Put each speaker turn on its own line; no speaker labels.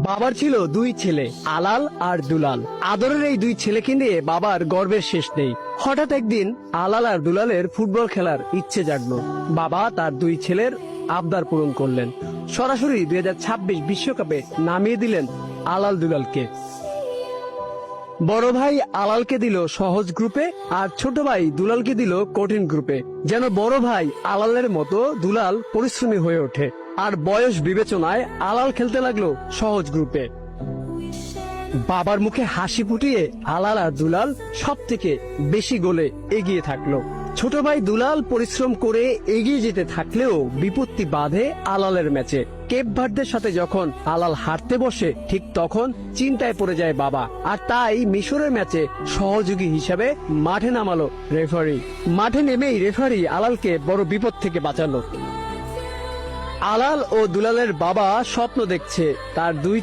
বাবার ছিল দুই ছেলে, আলাল আর দুলাল। আদরের এই দুই ছেলেকে নিয়ে বাবার গর্বের শেষ নেই। হঠাৎ একদিন আলাল আর দুলালের ফুটবল খেলার ইচ্ছে জাগলো। বাবা তার দুই ছেলের আবদার পূরণ করলেন। সরাসরি 2026 বিশ্বকাপে নামিয়ে দিলেন আলাল দুলালকে। বড় ভাই আলালকে দিল সহজ গ্রুপে, আর ছোট ভাই দুলালকে দিল কঠিন গ্রুপে, যেন বড় ভাই আলালের মতো দুলাল পরিশ্রমী হয়ে ওঠে। আর বয়স বিবেচনায় আলাল খেলতে লাগলো সহজ গ্রুপে। বাবার মুখে হাসি ফুটিয়ে আলাল আর দুলাল সব থেকে বেশি গোলে এগিয়ে থাকলো। ছোট ভাই দুলাল পরিশ্রম করে এগিয়ে যেতে থাকলেও বিপত্তি বাধে আলালের ম্যাচে। কেপ ভার্দের সাথে যখন আলাল হারতে বসে, ঠিক তখন চিন্তায় পড়ে যায় বাবা। আর তাই মিশরের ম্যাচে সহযোগী হিসেবে মাঠে নামালো রেফারি। মাঠে নেমেই রেফারি আলালকে বড় বিপদ থেকে বাঁচালো। আলাল ও দুলালের বাবা স্বপ্ন দেখছে তার দুই